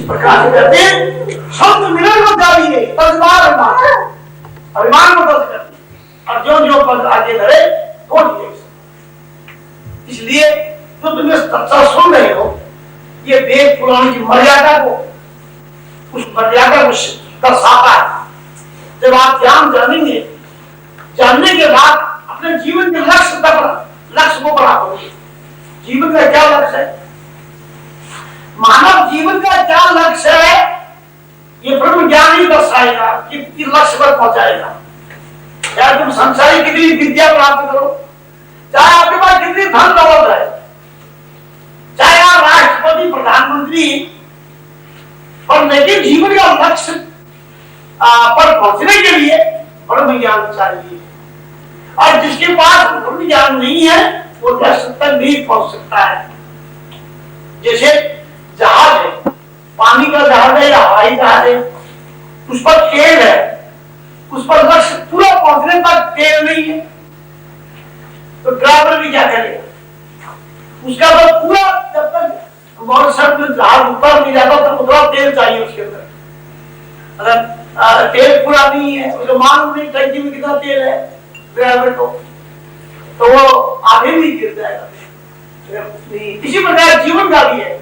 प्रकाश करते शब्द मिलन को जानिए, अभिमान को दस करती, और जो जो पद आगे धरे थोड़ी। इसलिए जो तुम सच्चा सुन रहे हो, ये वेद पुराण की मर्यादा को, उस मर्यादा को दर्शाता है। जब आप ध्यान जानेंगे, जानने के बाद अपने जीवन के लक्ष्य को बढ़ा करोगे। जीवन का क्या लक्ष्य है? मानव जीवन का क्या लक्ष्य है, ये ब्रह्म ज्ञान ही दर्शाएगा कि लक्ष्य पर पहुंचाएगा। चाहे तुम संसारी कितनी विद्या प्राप्त करो, चाहे आपके पास कितनी धन दौलत है, चाहे आप राष्ट्रपति प्रधानमंत्री, पर लेकिन जीवन का लक्ष्य पर पहुंचने के लिए ब्रह्म ज्ञान चाहिए। और जिसके पास ब्रह्म ज्ञान नहीं है, वो लक्ष्य तक नहीं पहुंच सकता है। जैसे जहाज है, पानी का जहाज है या हवाई जहाज है, उस पर तेल है, उस पर लक्ष्य पूरा पहुंचने तक तेल नहीं है, तो ड्राइवर भी क्या करेगा? उसका तो पूरा जब तक बहुत शब्द जहाज ऊपर नहीं जाता तब पूरा तेल चाहिए उसके अंदर। अगर तेल पूरा नहीं है, उसको मालूम नहीं टंकी में कितना तेल है ड्राइवर को, तो वो आगे भी गिर जाएगा। इसी प्रकार जीवन का भी है,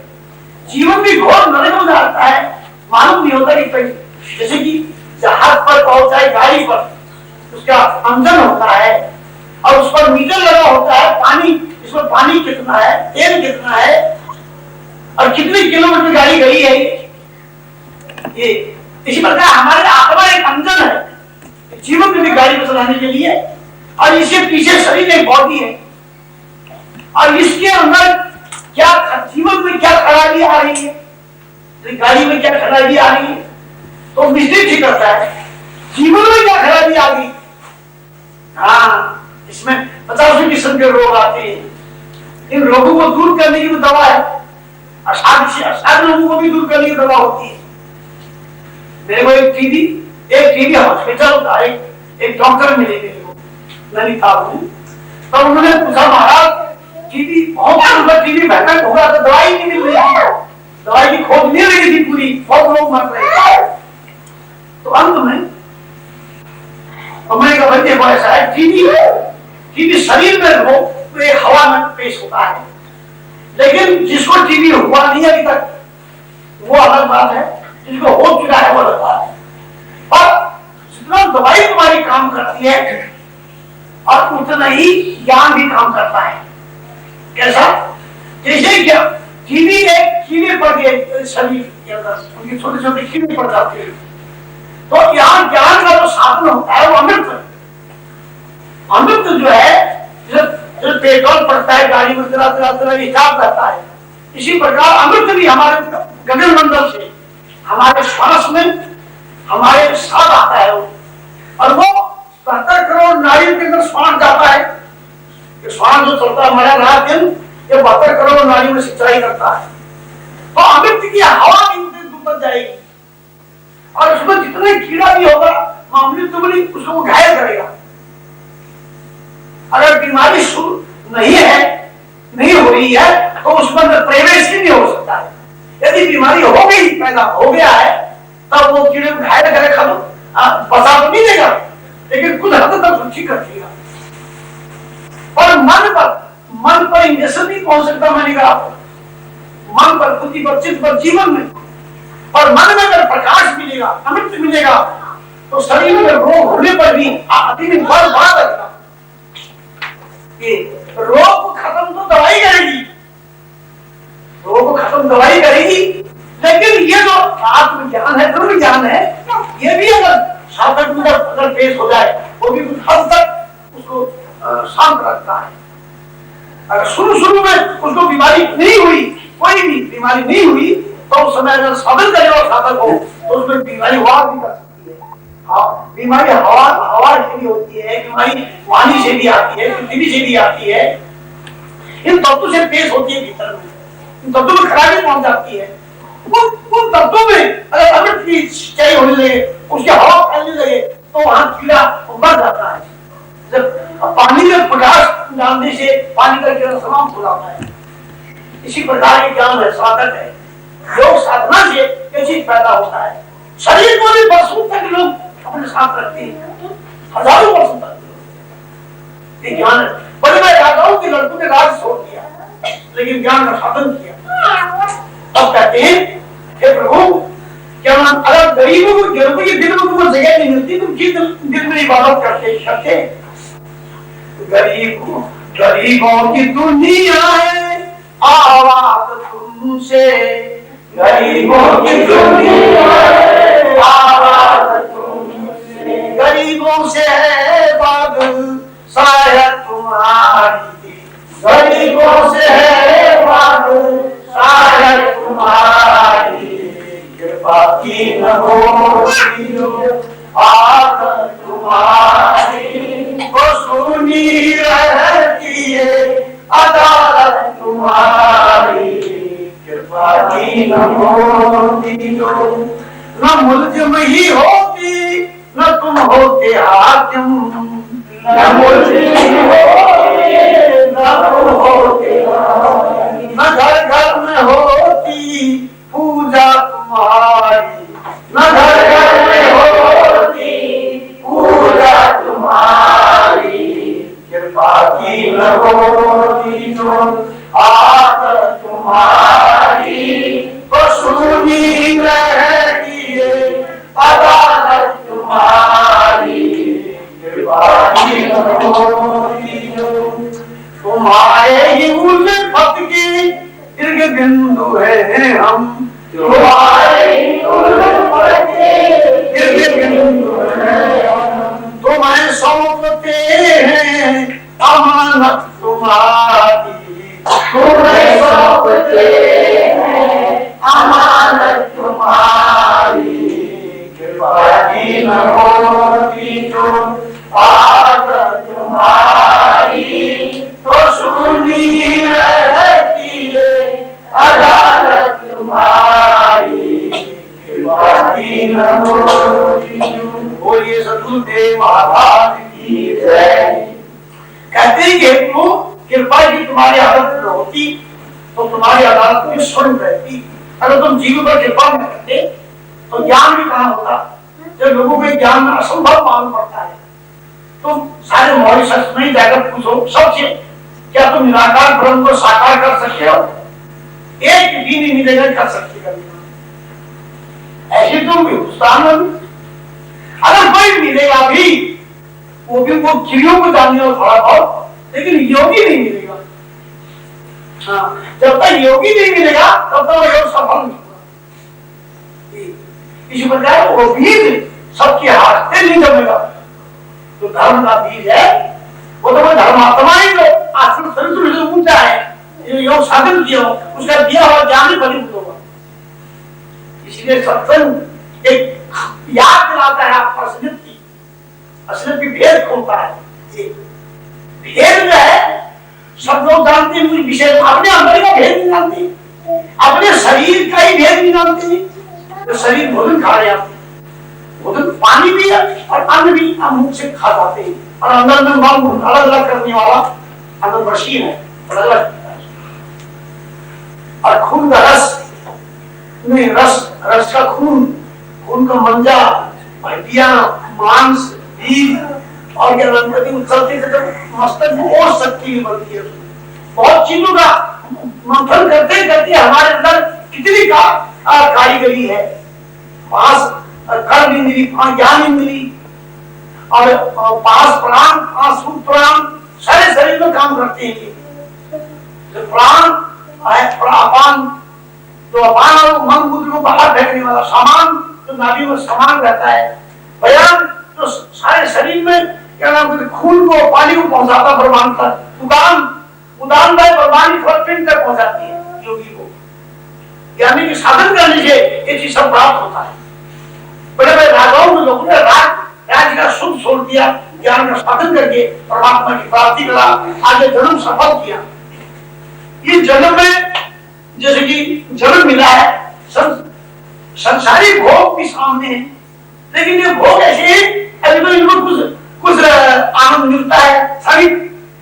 जीवन भी घोर नरक हो जाता है, मालूम नहीं होता कि जैसे कि जहाज पर पहुंचाए गाड़ी पर, उसका इंजन होता है और उस पर मीटर लगा होता है, पानी, इसमें पानी कितना है, तेल कितना है और कितने किलोमीटर गाड़ी गई है। ये इसी प्रकार हमारे आत्मा एक इंजन है जीवन में भी गाड़ी को चलाने के लिए, और इसके पीछे शरीर एक बॉडी है, और इसके अंदर क्या जीवन में क्या खराबी आ रही है, गाड़ी में क्या खराबी आ रही है, तो मिस्त्री ठीक करता है। जीवन में क्या खराबी आ गई, हाँ, इसमें 50 किस्म के रोग आते हैं। इन रोगों को दूर करने की भी दवा है, असाध लोगों को भी दूर करने की दवा होती है। मेरे को एक टीबी हॉस्पिटल का एक डॉक्टर मिले मेरे को नैनीताल में, तो उन्होंने पूछा, महाराज टीबी बहुत टीबी भयानक होगा, तो दवाई नहीं मिल रही थी, दवाई की खोज नहीं रही थी पूरी, बहुत लोग मर रहे थे। तो अंत में मैंने कहा देखो ऐसा है, टीबी शरीर में हो तो एक हवा में पेश होता है, लेकिन जिसको टीबी हुआ नहीं अभी तक वो अलग बात है, जिसको हो चुका है वो अलग बात है। और जितना दवाई तुम्हारी काम करती है और उतना ही ज्ञान भी काम करता है। कैसा? जैसे क्या कीड़े पड़ गए शरीर के अंदर, उनकी छोटे छोटे कीड़े पड़ जाते हैं, तो यहाँ ज्ञान का जो साधन होता है वो अमृत है। अमृत जो है, जो पेट्रोल पड़ता है गाड़ी में चला हिसाब रहता है, इसी प्रकार अमृत भी हमारे गगन मंडल से हमारे श्वास में हमारे साथ आता है, और वो 70 करोड़ नारियों के अंदर श्वास जाता है। श्वास जो चलता है हमारा रात दिन, ये 72 करोड़ नारियों में सिंचाई करता है, तो अमृत की हवा भी ऊपर जाएगी, और उसमें जितने कीड़ा भी होगा अमृत उसको घायल करेगा। अगर बीमारी नहीं हो रही है तो उसमें प्रवेश ही नहीं हो सकता है। यदि बीमारी हो गई, पैदा हो गया है, तब वो कीड़े को घायल करे, बचा तो नहीं देगा, लेकिन कुछ हद तक ठीक रखेगा। और मन पर इंजेक्शन नहीं पहुंच सकता, मैंने कहा मन पर, बुद्धि पर, चित्त पर, जीवन में। और मन में अगर प्रकाश मिलेगा, अमृत मिलेगा, तो शरीर में रोग होने पर भी अति बल बढ़ेगा। रोग को खत्म तो दवाई करेगी, रोग को खत्म दवाई करेगी, लेकिन ये जो आत्मज्ञान है, ब्रह्म ज्ञान है, ये भी अगर साधक में अगर पेश हो जाए, वो भी कुछ हद तक उसको शांत रखता है। अगर शुरू में उसको बीमारी नहीं हुई, कोई भी बीमारी नहीं हुई, तो उस समय अगर साधन करेगा साधक हो, तो उसमें बीमारी हुआ भी कर सकती है। हाँ, बीमारी हवा से भी होती है, बीमारी पानी से भी आती है, पृथ्वी से भी आती है, इन तत्वों से पेश होती है भीतर में, इन तत्वों में खराबी पहुंच जाती है। उन तत्वों में अगर अमृत की सिंचाई होने लगे, उसकी हवा फैलने लगे, तो वहां कीड़ा बढ़ जाता है। जब पानी में प्रकाश डालने से पानी का कीड़ा समाप्त हो जाता है। इसी प्रकार के ज्ञान है, साधक है, योग साधना से ये चीज पैदा होता है। शरीर को भी वर्षों तक लोग अपने साथ रखते हैं, हजारों वर्षों तक। ये ज्ञान है। बड़े बड़े राजाओं के लड़कों ने राज छोड़ दिया, लेकिन ज्ञान का साधन किया। अब कहते हैं हे प्रभु, क्या नाम, अगर गरीबों को के दिल में कोई जगह नहीं मिलती, तुम किस दिल में इबादत करते? गरीबों की दुनिया है, आवाज तुमसे, गरीबों की दुनिया है, आवाज तुमसे, गरीबों से है बात शायद तुम्हारी, गरीबों से है बात शायद तुम्हारी, कृपा की न होती आदत तुम्हारी, वो सुनी रहती है अदालत तुम्हारी, कृपा की न होती न मुल्ज़िम ही होती, न तुम होते हाकिम, न मुल्ज़िम होती, न तुम होते हाकिम, न घर घर में होती पूजा तुम्हारी, न घर घर में होती पूजा तुम्हारी, कृपा की न होती जो आदत तुम्हारी, तो सुनी रहती है अदालत तुम्हारी, कृपा की न होती जो तुम्हारे ही उल्फत की दीर्घ बिंदु है हम, तुम्हारे ही उल्फत की दीर्घ बिंदु है हम, तुम्हें सौंपते हैं अमानत तुम्हारी, तुम्हें सौंपते हैं अमानत तुम्हारी, कृपा की न होती जो आदत तुम्हारी, तो सुनी रहती है अदालत तुम्हारी, कृपा की न होती जो। बोलिए सतगुरुदेव महाराज की जय। कहते हैं कि कृपा की तुम्हारी आदत न होती तो तुम्हारी अदालत में स्वयं रहती। अगर तुम जीव पर कृपा न करते तो ज्ञान भी कहाँ होता। जब लोगों को ज्ञान असंभव मालूम पड़ता है, तुम सारे मॉरिशस में जाकर पूछो सबसे, क्या तुम निराकार ब्रह्म को साकार कर सकते हो? एक भी नहीं मिलेगा कर सकते कभी। ऐसे तुम हिंदुस्तान में अगर कोई मिलेगा भी, वो भी वो चिड़ियों को जानने और थोड़ा बहुत, लेकिन योगी नहीं मिलेगा। हाँ, जब तक योगी नहीं मिलेगा तब तक वो योग सफल नहीं होगा। इसी प्रकार वो बीज सबके हाथ से नहीं जमेगा। तो धर्म का बीज है वो तो धर्मात्मा ही जो आश्रम शरीर से ऊंचा है, योग साधन किया हो, उसका दिया हुआ ज्ञान ही फलीभूत होगा। इसलिए सत्संग एक याद दिलाता है आपको असलियत की, असलियत की भेद खोलता है। भेद जो है सब लोग जानते हैं, विषय अपने अंदर का भेद नहीं जानते, अपने शरीर का ही भेद नहीं जानते। तो शरीर भोजन खा रहे हैं, भोजन पानी भी है और अन्न भी हम मुख से खा जाते हैं, और अंदर में मन अलग अलग करने वाला अंदर मशीन है, अलग अलग। और खून का रस में रस का खून का मंजा, हड्डियां, मांस, बीज और क्या चलते मस्तक में और शक्ति बनती है। बहुत चीजों का मंथन करते करते हमारे अंदर कितनी कारीगरी है। पास कर्म इंद्री, ज्ञान इंद्री और पास प्राण, पास प्राण सारे शरीर में काम करते हैं। प्राण अपान, तो अपान और मन बुद्धि को बाहर फेंकने वाला सामान तो नाभि में समान रहता है। बयान तो सारे शरीर में क्या नाम, खून को पानी को पहुंचाता ब्रह्मांड तक। उदान ब्रह्मांड पिंड तक पहुंचाती है योगी को। यानी कि साधन करने से ये चीज सब प्राप्त होता है। बड़े बड़े राजाओं में लोगों ने राज्य का सुख छोड़ दिया, ज्ञान का साधन करके परमात्मा की प्राप्ति करा, आगे जन्म सफल किया। ये जन्म में जैसे कि जन्म मिला है, संसारी भोग भी सामने है, लेकिन ये भोग ऐसे अभी तो इनको कुछ आनंद मिलता है सभी,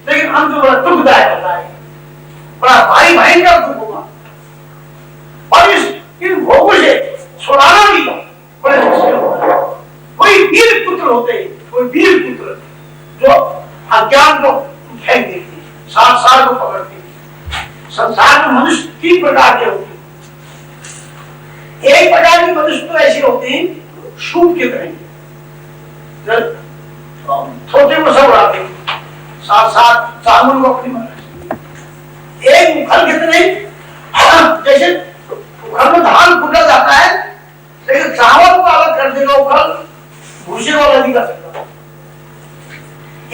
लेकिन अंत में बड़ा दुखदायक होता है, बड़ा भारी भयंकर दुख होगा। और छुड़ाना भी बड़े मुश्किल होता है। कोई वीर पुत्र होते, कोई वीर पुत्र जो अज्ञान को फेंक देती, संसार को पकड़ती। संसार में मनुष्य 3 प्रकार के होते। एक प्रकार के मनुष्य तो ऐसे होते हैं सूप के तरह, छोटे को सब उड़ाते हैं, साथ साथ चावल को अपनी मर्जी। एक उखल के तरह, जैसे उखल में धान कूटा जाता है, लेकिन चावल को अलग कर देगा उखल, भूसे वाला नहीं कर सकता।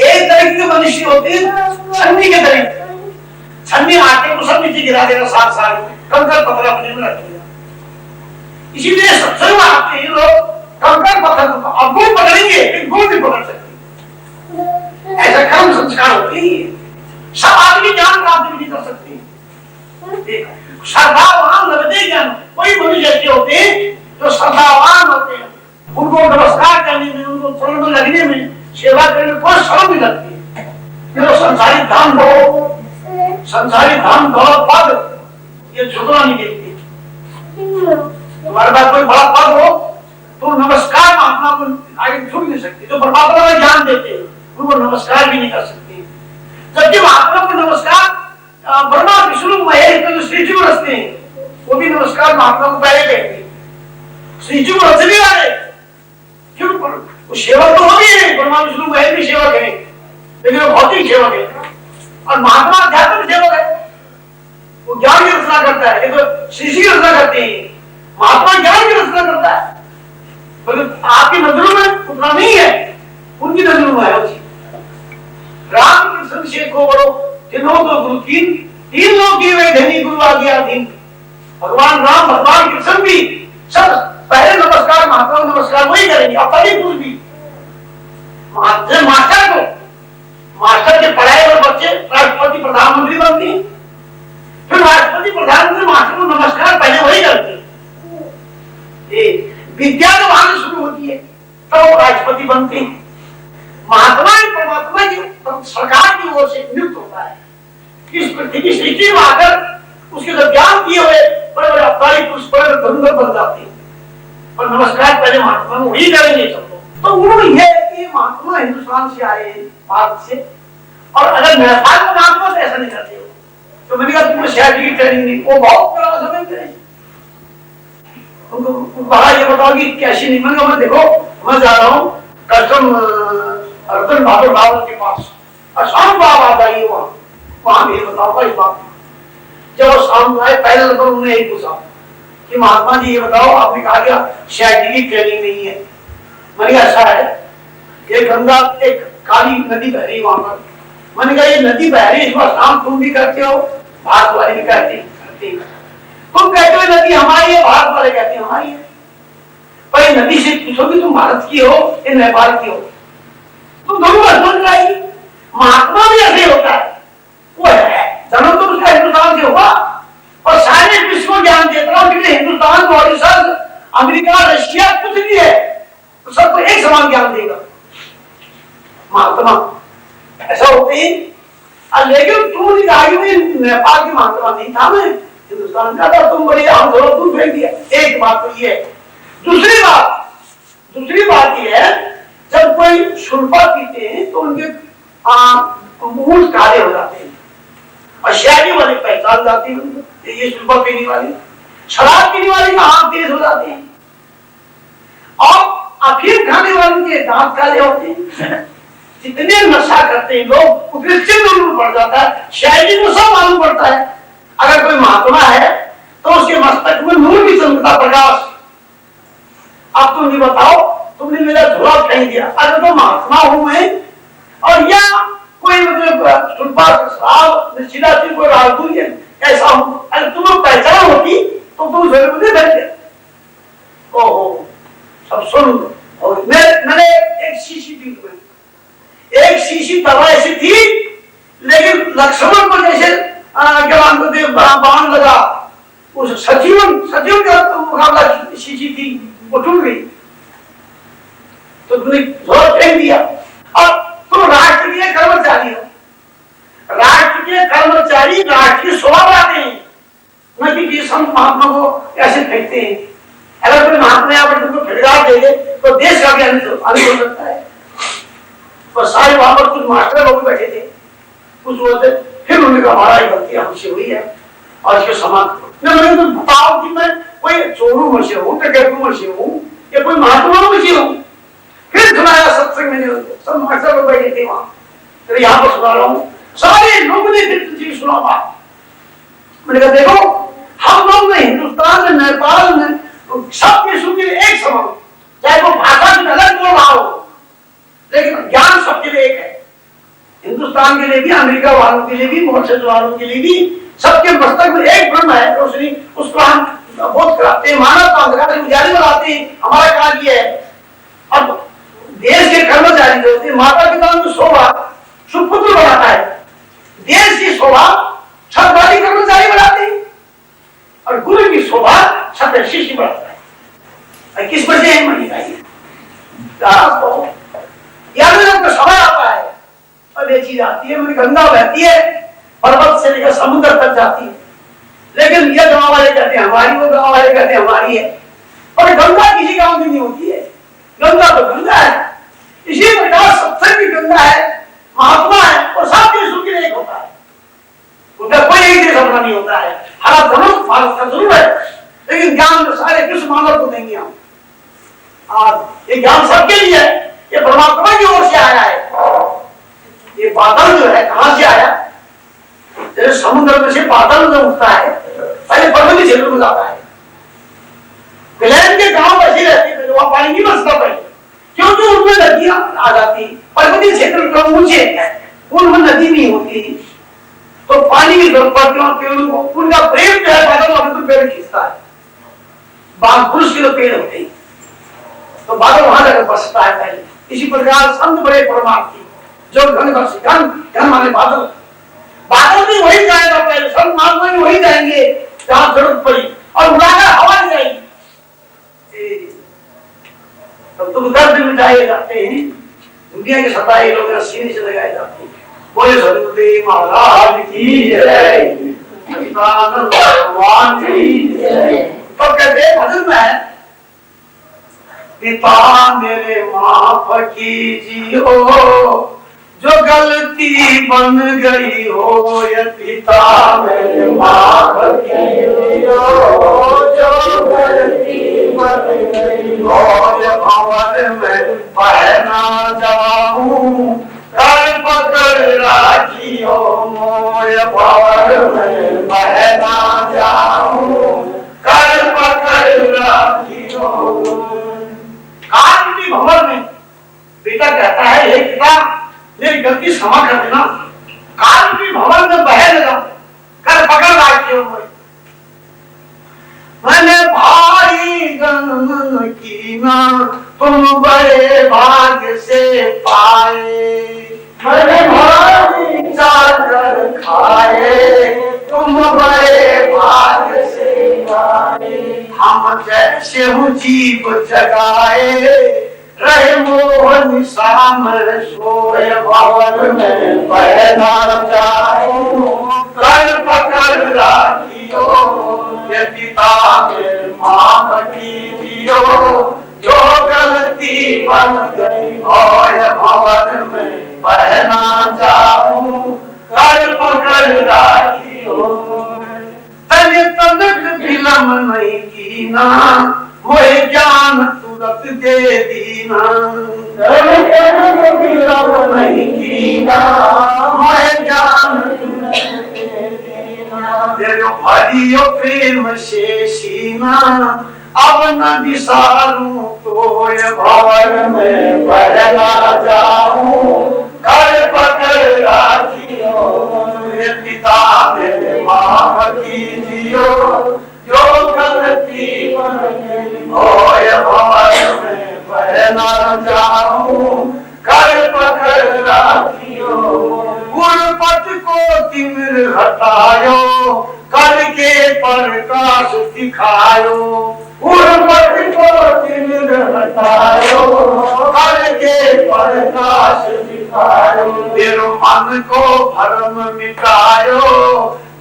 एक तरह के मनुष्य होते हैं छन्नी के तरह, छन्नी आटे को सब नीचे गिरा देगा, साथ साथ कंकर पत्थर अपने में रख देगा। इसीलिए सबसे आते हैं लोग कंकर पत्थर को अब गुड़ पकड़ेंगे, लेकिन गुड़ नहीं पकड़ सकते। ऐसा कर्म संस्कार होते ही सब आदमी ज्ञान प्राप्त नहीं कर सकते। श्रद्धावान लगते ज्ञान, कोई मनुष्य ऐसे होते हैं जो श्रद्धावान होते हैं, उनको नमस्कार करने में, उनको चरण में लगने में, सेवा करने में कोई शर्म नहीं लगती। जो संसारी धाम हो, संसारी धाम दौलत पद, ये झुकना नहीं देती। तुम्हारे पास कोई बड़ा पद हो तो नमस्कार महात्मा को आगे झुक नहीं सकते। जो परमात्मा में ज्ञान देते हैं उनको नमस्कार भी नहीं कर सकते। जबकि महात्मा को नमस्कार ब्रह्मा विष्णु महेश जो श्री जी को रचते हैं, वो भी नमस्कार महात्मा को पहले कहते हैं। श्री जी को रचने वाले क्यों, वो सेवक तो हो भी है, ब्रह्मा विष्णु महेश भी सेवक है, लेकिन वो भौतिक सेवक है। और महात्मा अध्यात्म सेवक है, वो ज्ञान की रचना करता है। तो श्री जी की रचना करते हैं, महात्मा ज्ञान की रचना करता है। आपकी नजरों में उतना नहीं है, उनकी नजरों में है। राम कृष्ण से को बड़ो तीनों तो गुरु, तीन लोग की वे धनी गुरु आ गया दिन। भगवान राम भगवान कृष्ण भी सब पहले नमस्कार महात्मा को नमस्कार वही करेंगे, अपनी पुरुष भी। मास्टर के पढ़ाए हुए बच्चे राष्ट्रपति प्रधानमंत्री बनते हैं, फिर राष्ट्रपति प्रधानमंत्री मास्टर को नमस्कार पहले वही करते हैं। विद्या तो वहां शुरू होती है, तब वो राष्ट्रपति बनते हैं। महात्मा परमात्मा की सरकार की ओर से नियुक्त होता है। इस पृथ्वी की सृष्टि में आकर उसके जो ज्ञान दिए हुए बड़े बड़े अवतारी पुरुष बड़े धनुधर बन जाते हैं, पर नमस्कार पहले महात्मा को वही करेंगे सब लोग। तो उन्होंने ये महात्मा हिंदुस्तान से आए हैं, भारत से, और अगर नेपाल में महात्मा तो ऐसा नहीं करते हो। तो मैंने कहा तुमने शायद की ट्रेनिंग दी, वो बहुत बड़ा समय करें। उनको कहा ये बताओ कि कैसी नहीं। मैंने देखो मैं जा रहा हूँ कस्टम अर्जुन बहादुर रावत के पास, और शाम को आप आ जाइए वहां भी बताओ इस बात। जब वो शाम आए पहले नंबर उन्होंने यही पूछा कि महात्मा जी ये बताओ, आपने कहा क्या शायद की ट्रेनिंग नहीं है। मैंने कहा ऐसा है, एक गंगा एक काली नदी बह रही वहां पर। मैंने कहा ये नदी बह रही, इस बार शाम तुम भी करते हो, भारत वाले भी करते तुम कहते हो नदी हमारी है, भारत वाले कहते हैं हमारी है। पर नदी से पूछोगे तुम भारत की हो या नेपाल की हो, तुम दोनों बन जाएगी। महात्मा भी ऐसे होता है, वो है जन्म तो उसका हिंदुस्तान से होगा, और सारे विश्व को ज्ञान देता है। क्योंकि हिंदुस्तान मॉरिशस अमेरिका रशिया कुछ नहीं है, तो सबको एक समान ज्ञान देगा महात्मा। ऐसा होते ही लेकिन तुम नेपाल की महात्मा नहीं था, मैं हिंदुस्तान का था, तुम बड़ी हम दोनों तुम फेंक दिया। एक बात तो ये। दूसरी बात ये है, जब कोई शुल्पा पीते हैं तो उनके मूड काले हो जाते हैं, और शराबी वाले पहचान जाते हैं ये शुल्पा पीने वाले। शराब पीने वाले का हाथ तेज हो जाते हैं, और अफीम खाने वाले के दांत काले होते हैं। जितने नशा करते हैं लोग उतने चिन्ह पड़ जाता है। शायरी को सब मालूम पड़ता है। अगर कोई महात्मा है तो उसके मस्तक में नूर की चमकता प्रकाश। अब तुम ये बताओ, तुमने मेरा झोला फेंक दिया, अगर तो महात्मा हूं मैं, और या कोई मतलब कोई राजदूत ऐसा हूं, अगर तुम्हें पहचान होती तो तुम जरूर मुझे बैठे। ओहो सब सुन। और मैंने एक शीशी दी तुम्हें, एक शीशी दवा ऐसी थी, लेकिन लक्ष्मण को जैसे बाण लगा, उस सजीवन का मुकाबला शीशी थी, वो टूट गई, तो तुमने जोर फेंक दिया। और तुम राष्ट्र के कर्मचारी हो, राष्ट्र के कर्मचारी राष्ट्र की शोभा बढ़ाते हैं, न कि संत महात्मा को ऐसे फेंकते हैं। अगर कोई देंगे तो देश का भी आगे हो सकता है। और सारे वहां पर कुछ मास्टर लोग बैठे थे, कुछ बोलते, फिर उन्होंने कहा हमारा ही गलती हमसे हुई है और इसके समान मैंने तो बताओ कि मैं कोई चोरू में से हूँ, टकेरू में से हूँ या कोई महात्मा में से हूँ। फिर सुनाया सत्संग में, सब मास्टर लोग बैठे थे वहां, तो यहाँ पर सुना रहा हूँ, सारे लोगों ने फिर तुझे सुना बात। मैंने कहा देखो हम लोग में हिंदुस्तान में, नेपाल में सबके सुन के एक समान, चाहे वो भाषा की अलग बोल रहा हो, लेकिन ज्ञान सबके लिए एक है। हिंदुस्तान के लिए भी, अमेरिका वालों के लिए भी, मॉरिशस वालों के लिए भी, सबके मस्तक में एक ब्रह्म है रोशनी, उसको हम बोध कराते हैं, मानव का अंधकार उजाले बनाते हैं। हमारा कार्य ये है। अब देश के कर्मचारी जो होते हैं, माता पिता की शोभा सुपुत्र बनाता है, देश की शोभा छत्रवादी कर्मचारी बनाते हैं और गुरु की शोभा छत्र शिष्य बनाता है। किस वजह है मनी चाहिए का समय आता है और बेची जाती है, गंगा बहती है, पर्वत से लेकर समुद्र तक जाती है, लेकिन ये गांव वाले कहते हैं हमारी, वो गांव वाले कहते हैं हमारी है, और गंगा किसी गांव की नहीं होती है। गंगा तो गंगा है। इसी प्रकार सत्संग भी गंगा है, महात्मा है, और सब देश उनके लिए एक होता है, उनका कोई एक देश अपना नहीं होता है। हरा धनुष भारत का जरूर है, लेकिन ज्ञान तो सारे कृष्ण मानव को देंगे हम। और ये ज्ञान सबके लिए है, ये परमात्मा की ओर से आया है। ये बादल जो है कहां से आया? जैसे समुद्र में से बादल जो उठता है, पहले पर्वतीय क्षेत्र में जाता है। फिलहाल के गांव वैसे रहते थे, वहां पानी नहीं बसता पहले, क्योंकि उनमें नदियां आ जाती। पर्वतीय क्षेत्र का ऊंचे है, उनमें नदी नहीं होती, तो पानी की जरूरत पड़ती है। पेड़ों को उनका प्रेम जो है बादल वहां तो पेड़ खींचता है, बाघ पुरुष के तो पेड़ होते हैं, तो बादल वहां जाकर बसता है पहले। इसी प्रकार संत बड़े परमार्थी जो घन घन माने बादल, बादल भी वही जाएगा पहले, संत महात्मा भी वही जाएंगे जहां जरूरत पड़ी, और उड़ाकर हवा नहीं जाएगी। तो तुम दर्द मिटाए जाते हैं, दुनिया के सताए लोग सीने से लगाए जाते हैं। बोले सतगुरुदेव महाराज की जय, भगवान की जय। तो कहते भजन में है, पिता मेरे माफ कीजियो जो गलती बन गई हो, ये पिता मेरे माफ कीजियो जो गलती बन गई हो, ये भंवर में बहना जाऊं कर पकड़ राखियो मोय, भंवर में बहना जाऊं कर पकड़ राखियो। काल की भंवर में बेटा कहता है, हे पिता मेरी गलती क्षमा कर देना, काल की भंवर में बह लगा कर पकड़ राखियो मोय। मैंने भारी गम कीना तुम बड़े भाग्य से पाए, मैंने भारी चादर खाए तुम बड़े भाग्य से पाए। हम जैसे हूँ जीव जगाए रहे मोहन शाम सोए, भवन में बहना जाऊं कर पकड़ राखियो, ये पिता मेरे माफ कीजियो जो गलती बन गई हो, ये भवन में बहना जाऊं कर पकड़ राखियो। तने तनक विलम नहीं कीना मोहे ज्ञान तुरंत दे दीना, तने तनक विलम नहीं कीना मोहे ज्ञान तुरंत दे दीना। तेरे भरियो प्रेम से सीना अब न विसारूं तो, ये भवन में बहना जाऊं कर पकड़ राखियो, ये पिता मेरे माफ कीजियो जो गलती बन गई हो, ये भवन में बहना जाऊं कर पकड़ राखियो। गुरपत को तिमिर हटायो कल के प्रकाश दिखायो, गुरपत को तिमिर हटायो कल के प्रकाश दिखायो। तेरो मन को भरम मिटायो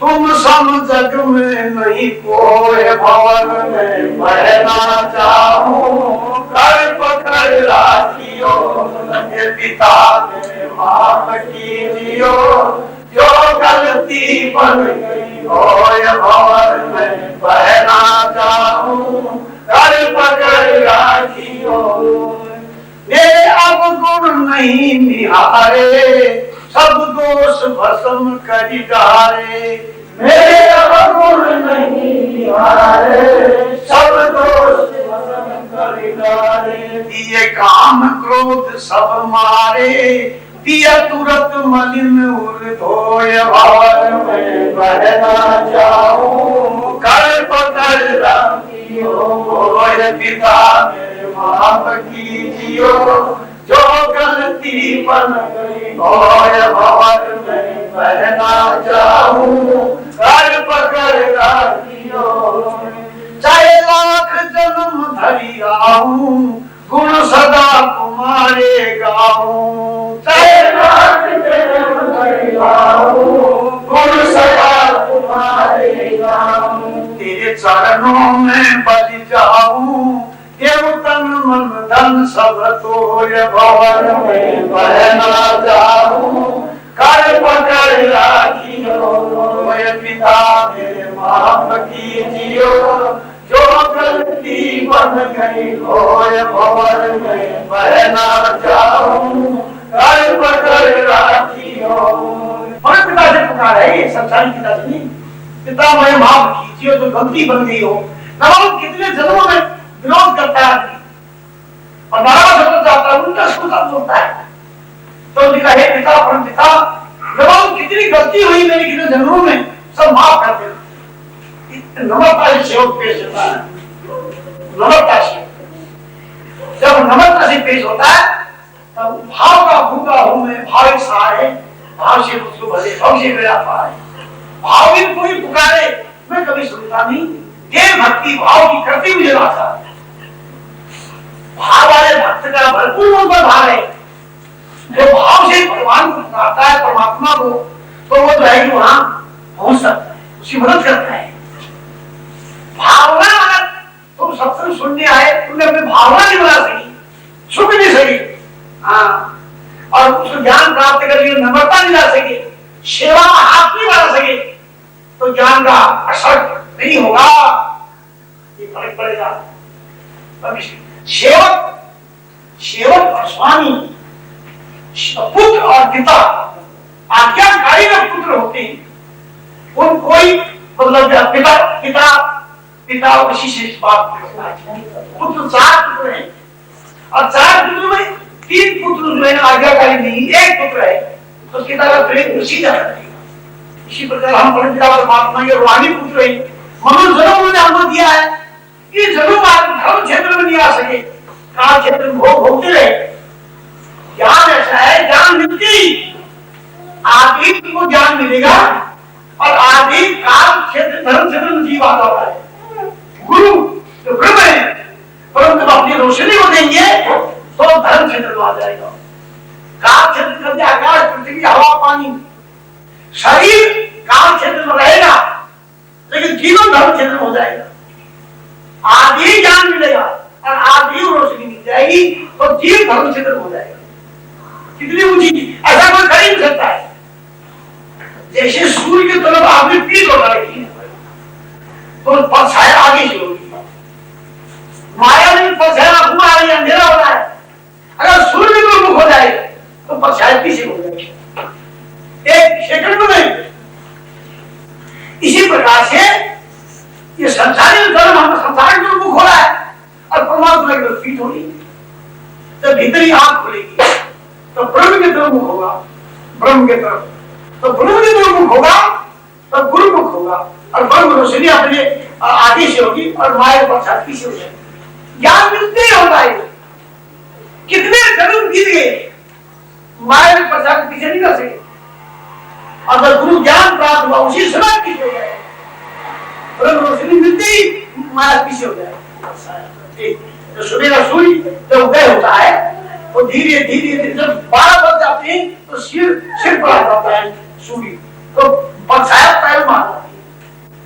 तुम सम जग में नहीं कोई, भवन में बहना चाहूं, कर पकड़ राखियो, ये पिता ने माफ कीजियो, जो गलती बन गई हो, ये भवन में बहना चाहूं, कर पकड़ राखियो। मेरे अवगुण नहीं निहारे, सब दोष भस्म करी डारे, मेरे अवगुण नहीं निहारे, सब दोष भस्म करी डारे। दिए काम क्रोध सब मारे, दिया तुरंत मलिन उर धोय, भवन में बहना जाऊं, कर पकड़ राखियो, होय पिता मेरे माफ कीजियो, जो गलती बन गई होय, भवन में बहना जाऊं, कर पकड़ राखियो। चाहे लाख जन्म धरी आऊं, गुण सदा तुम्हारे गाऊं, चाहे लाख जन्म धरी आऊं, गुण सदा तुम्हारे गाऊं। तेरे चरणों में बलि जाऊं, देव तन मन धन सब तोय, भवन में बहना जाऊं, कर पकड़ राखियो, पिता मेरे माफ कीजियो, जो गलती बन गई होय, भवन में बहना जाऊं, कर पकड़ राखियो। और पिता से पुकार है, ये संसारी पिता से नहीं। पिता मैं माफ कीजिए, जो गलती बन गई हो। नवाब कितने जन्मों में विरोध करता है और नाराज होकर जाता है, उनका सुधा बोलता है। तो लिखा है पिता परम पिता, नवाब कितनी गलती हुई मेरी कितने जन्मों में, सब माफ कर दे। नम्रता से सेवक पेश होता है, नम्रता से जब नम्रता से पेश होता है तब भाव का भूखा हूं मैं, भाव सहारे, भाव से मुझको भले, भाव से मेरा पाए। भाव भी कोई पुकारे मैं कभी सुनता नहीं, देव भक्ति भाव की करती मुझे आता है। भाव वाले भक्त का भरपूर मन पर भाव है, जो भाव से भगवान को पुकारता है, परमात्मा को, तो वो जो है कि वहां पहुंच सकता है, उसकी मदद करता है। भावना अगर तुम सत्संग सुनने आए, तुमने अपनी भावना नहीं बना सकी, सुख नहीं सकी, हाँ, और उसको ज्ञान प्राप्त कर लिया, नम्रता नहीं ला सके, सेवा में हाथ नहीं बढ़ा सके, तो ज्ञान का असर नहीं होगा, ये फर्क पड़ेगा। सेवक और स्वामी, पुत्र और पिता, आज्ञाकारी का पुत्र होते हैं, उन कोई मतलब पिता पिता पिता उसी से बात करता है। पुत्र 4 पुत्र हैं और 4 पुत्र में 3 पुत्र जो है आज्ञाकारी नहीं, 1 पुत्र है, तो पिता का प्रेम उसी का है। इसी प्रकार हम परंपरा परमात्मा के रूहानी पुत्र हैं। मनुष्य जन्म उन्होंने हमको दिया है कि जरूर धर्म क्षेत्र में नहीं आ सके, काल क्षेत्र में भोगते रहे। ज्ञान ऐसा है, ज्ञान मिलती आदि को ज्ञान मिलेगा और आदि काल क्षेत्र धर्म क्षेत्र में जीव आता है। गुरु जो ब्रह्म है, परंतु अपनी रोशनी को देंगे तो धर्म क्षेत्र में आ जाएगा। काल क्षेत्र में आकाश पृथ्वी हवा पानी, शरीर काल क्षेत्र में रहेगा लेकिन जीवन धर्म क्षेत्र में हो जाएगा। आदि ज्ञान मिलेगा और आदि रोशनी मिल जाएगी तो जीव धर्म क्षेत्र में हो जाएगा। कितनी ऊंची, ऐसा कोई कर ही नहीं सकता है। जैसे सूर्य की तरफ आपने पीठ लगा रखी है तो परछाया आगे से होगी, माया में परछाया घुमा रही है, अंधेरा हो रहा है, अगर सूर्य को मुख हो जाए तो परछाया पीछे हो जाएगी, 1 सेकंड में नहीं। इसी प्रकार से ये संसारी धर्म हम संसार के मुख हो रहा है और परमात्मा की तरफ पीठ होगी। जब भीतरी आंख खुलेगी तो ब्रह्म की तरफ मुख होगा, ब्रह्म की तरफ, तो ब्रह्म की तरफ मुख होगा तो गुरु मुख होगा और ब्रह्म रोशनी अपने आगे से होगी और माया पश्चात पीछे हो जाएगी। ज्ञान मिलते ही होता है। कितने जन्म बीत गए, माया में पश्चात पीछे नहीं कर सके। अगर गुरु ज्ञान प्राप्त हुआ उसी समय पीछे हो जाएगा, ब्रह्म रोशनी मिलते ही माया पीछे हो जाएगा। तो सुबह सूर्य जब उदय होता है तो धीरे धीरे जब 12 बज जाते हैं तो सिर पर आ जाता है सूर्य, तो परछाया पैर में आ जाती है,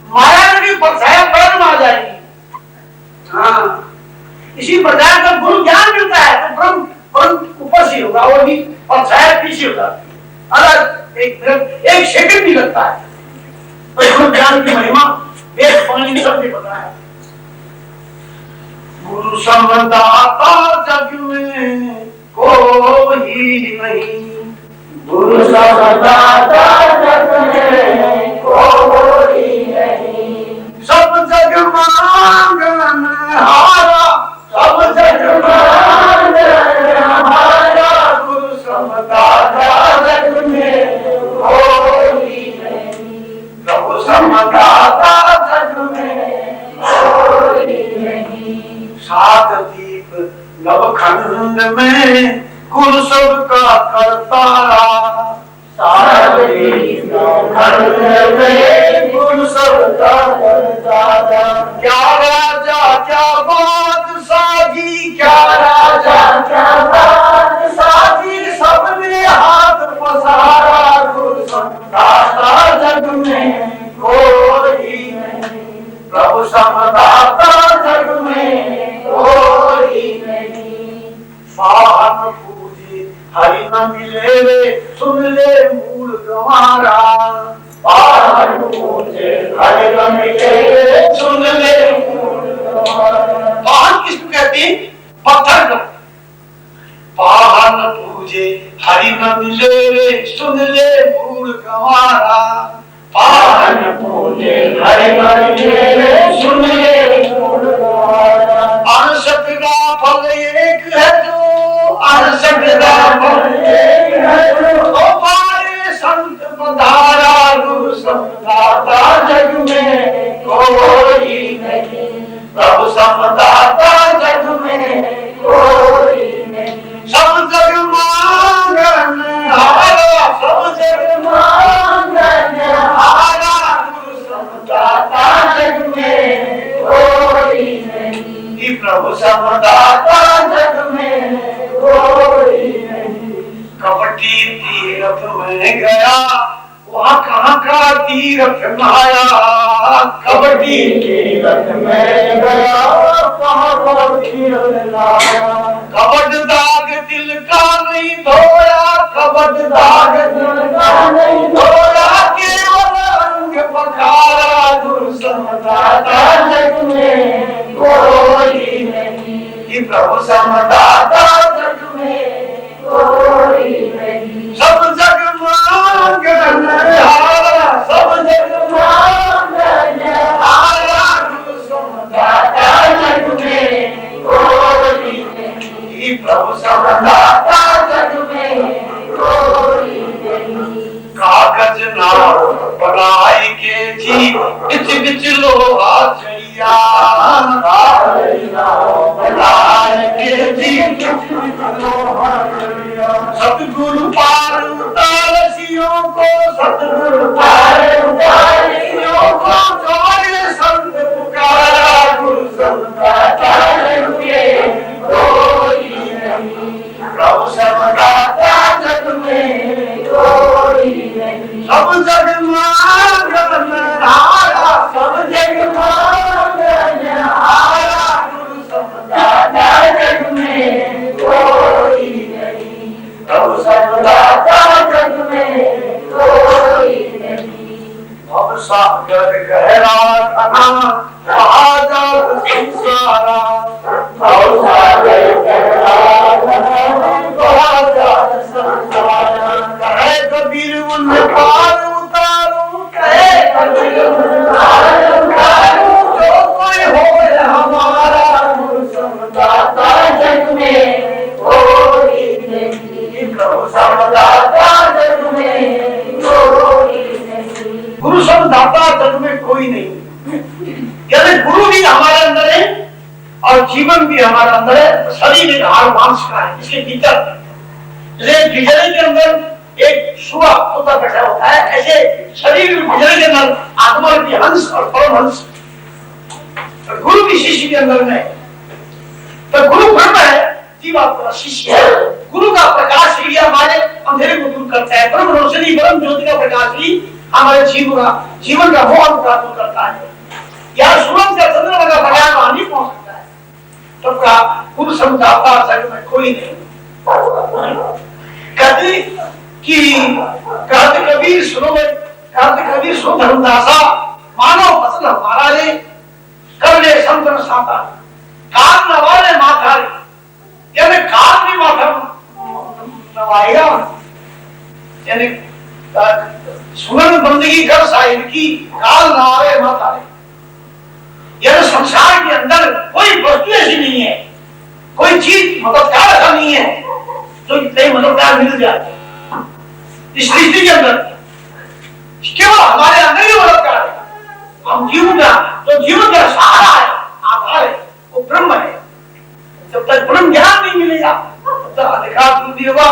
माया की परछाया पैर में आ जाएगी। हाँ, इसी प्रकार का गुरु ज्ञान मिलता है तो ब्रह्म ऊपर से होगा, वो भी परछाया पीछे हो जाती है, अलग एक सेकंड नहीं लगता है। तो गुरु ज्ञान की महिमा वेद पानी सबने बताया। गुरु समदाता जग में कोई नहीं, गुरु समदाता जग में कोई नहीं, सब जग मांगन हारा, सब जग मांगन हारा, गुरु समदाता जग में कोई नहीं, प्रभु समदाता जग में कोई नहीं। सात दीप नवखंड में गुरु सबका करतारा, सात दीप नवखंड में गुरु सबका करतारा। क्या राजा क्या बादशाह जी, क्या राजा क्या बादशाह जी, सबने हाथ पसारा, गुरु समदाता जग में कोई नहीं, प्रभु समदाता जग में कोई नहीं। पावन पूजे हरि न मिले रे, सुन ले मूल गंवारा, पावन पूजे हरि न मिले रे, सुन ले मूल गंवारा। पावन किसको कहते हैं? पत्थर को। पावन पूजे हरि न मिले रे, सुन ले मूल गंवारा, पावन पूजे हरि न मिले रे, सुन ले मूल गंवारा। अनसठ का फल एक है जो, अनसठ का फल एक है जो, पारे संत पधारा, गुरु समदाता जग में कोई नहीं, प्रभु समदाता जग में कोई नहीं। सब जग मांगन हारा, सब जग मांगन हारा, गुरु समदाता जग में कोई नहीं, प्रभु समदाता जग में कोई नहीं। कपटी तीर्थ में गया, वहाँ कहाँ का तीर्थ नहाया, कपटी तीर्थ में गया, कहाँ का तीर्थ नहाया। कपट दाग दिल का नहीं धोया, कपट दाग दिल का नहीं धोया, केवल अंग पखारा, गुरु समदाता जग में कोई नहीं, प्रभु समदाता जग में कोई नहीं। सब जग मांगन हारा, सब जग मांगन हारा, गुरु समदाता जग में कोई नहीं, प्रभु समदाता जग में कोई नहीं। कागज नाव बनाए के जी, बिच बिच लोहा चढ़िया, कागज नाव बनाए के जी, बिच बिच लोहा चढ़िया। सतगुरु पार उतारसियों को, सतगुरु पार उतारसियों को, जोड़े संत पुकारा, गुरु समदाता जग में कोई नहीं, प्रभु समदाता जग में कोई नहीं। सब जग मांगन हारा, सब जग मांगन हारा, गुरु समदाता जग में कोई नहीं, प्रभु समदाता जग में कोई नहीं। भव सागर गहरा घना, महाजल संसारा, भव सागर गहरा घना, महाजल संसारा। कहे कबीर उन पार उतारू, कहे कबीर उन पार उतारू, जो कोई होए हमारा, गुरु समदाता जग में कोई नहीं, प्रभु समदाता जग में कोई नहीं। गुरु समदाता जग में कोई नहीं, यानी गुरु भी हमारे अंदर है और जीवन भी हमारे अंदर है। शरीर एक हाड़ मांस का है, इसके भीतर जैसे बिजली के अंदर एक शुआ होता बैठा होता है, ऐसे शरीर में बिजली के अंदर आत्मा की हंस और परमहंस, गुरु भी शिष्य के अंदर में। तो गुरु ब्रह्म है, जीवात्मा शिष्य है। गुरु का प्रकाश ही हमारे अंधेरे को दूर करता है। ब्रह्म रोशनी, ब्रह्म ज्योति का प्रकाश ही हमारे जीवन का मोहन प्राप्त करता है। यह सूरज का चंद्रमा का प्रयास वहां नहीं पहुंच सकता है। सबका खूब समझाता जग में कोई नहीं। कहते कबीर सुनो धर्मदासा, मानव फसल हमारा रे, कर ले संतन साता, कान नवाले माथा रे, यानी कान भी माथा नवाएगा, यानी सुगंध बंदगी कर साहिब की काल नवाए माथा रे। यानी संसार के अंदर कोई वस्तु ऐसी नहीं है, कोई चीज मददगार ऐसा नहीं है जो इतने मददगार मिल जाए इस सृष्टि के अंदर। केवल हमारे अंदर ही मददगार है। हम जीवन का सहारा है, आधार है, वो ब्रह्म है। जब तक ब्रह्म ज्ञान नहीं मिलेगा तब तक अधिकार नहीं होगा।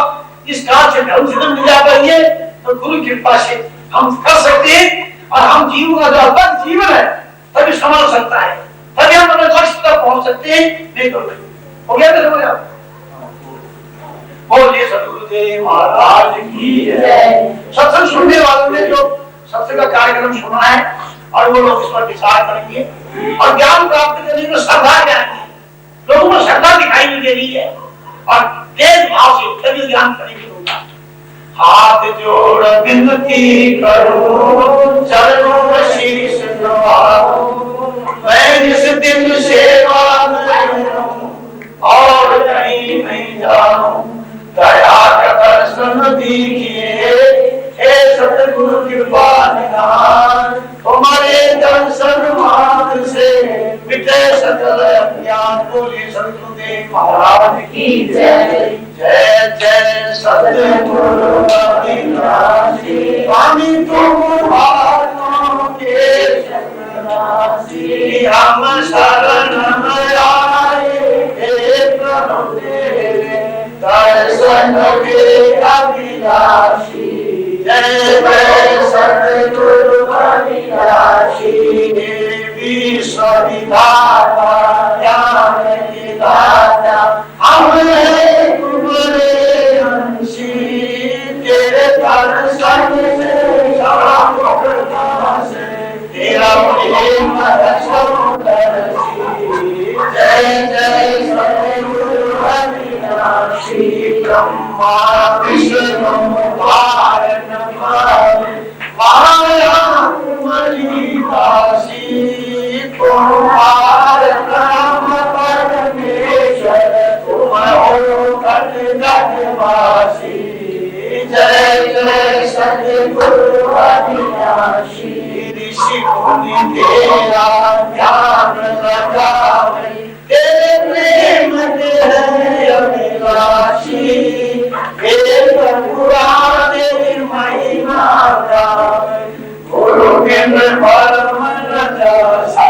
इस काल से धर्म सिद्ध मिल जाता है तो गुरु कृपा से हम कर सकते हैं। और हम जीवन का जो अलग जीवन है तभी संभल सकता है, तभी हम अपने लक्ष्य तक पहुंच सकते हैं। नहीं तो हो गया तो समझ आप। बोलिए सतगुरुदेव महाराज की जय। सत्संग सुनने वालों ने जो सत्संग का कार्यक्रम सुना है और वो लोग इस पर विचार करेंगे और ज्ञान प्राप्त करने में श्रद्धा जाएंगे। लोगों में श्रद्धा दिखाई नहीं दे रही है और तेज भाव से तभी ज्ञान करेंगे लोग। हाथ जोड़ विनती करो, चरणों में शीश नवाओ, मैं जिस दिन सेवा करूं और कहीं नहीं जाऊं, दया का दर्शन दीजिए हे सतगुरु कृपा निधान। तुम्हारे दर्शन मात्र से मिटे सकल अज्ञान। बोलिए सतगुरुदेव महाराज की जय। जय जय सतगुरु अविनाशी, स्वामी तुम आत्मा के शरणासी, हम शरण में आए हे प्रभु तेरे दर्शन के अभिलाषी। जय जय सतगुरु अविनाशी, विश्व विधाता ज्ञान के दाता, हमने तुम्हारे अंशी, तेरे दर्शन से शाम प्रकाश, तेरा प्रेम रसोदर्शी। जय जय सतगुरु अविनाशी, ब्रह्मा विष्णु वारण माया मलिदासी, तुम्हार नाम परमेश्वर, तुम हो घट घटवासी। जय जय सतगुरु अविनाशी, ऋषि मुनि तेरा ध्यान लगावे, तेरे प्रेम है अभिलाषी, एक पुराने महिमा गावे, गुरु बिन परम रजासी।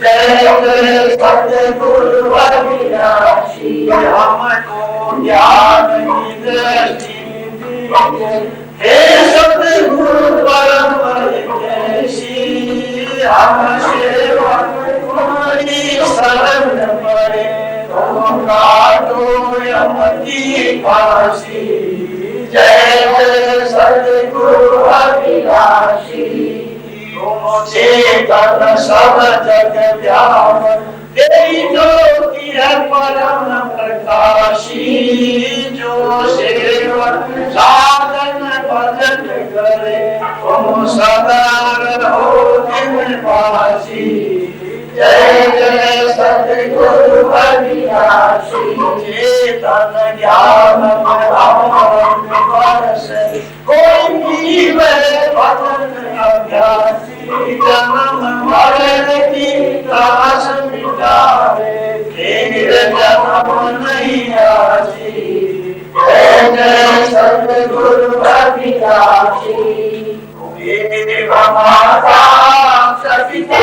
जय जय सतगुरु अविनाशी, हमको ज्ञान की दृष्टि दीजिए हे सतगुरु परम हितैषी। हम सेवक तुम्हारी शरण पड़े, तुम काटो यम की फांसी। जय जय सतगुरु अविनाशी, तुम चेतन सब जग व्यापक, तेरी ज्योति है परम प्रकाशी। जो सेवक साधन भजन करे, तुम सदा रहो दिन वासी। जय जय सतगुरु अविनाशी, चेतन ज्ञान बरस, कोई जीव भजन अभ्यासी, जन्म मरण की त्रास मिटावे, फिर जन्म नहीं आसी। जय जय सतगुरु अविनाशी, माता सविता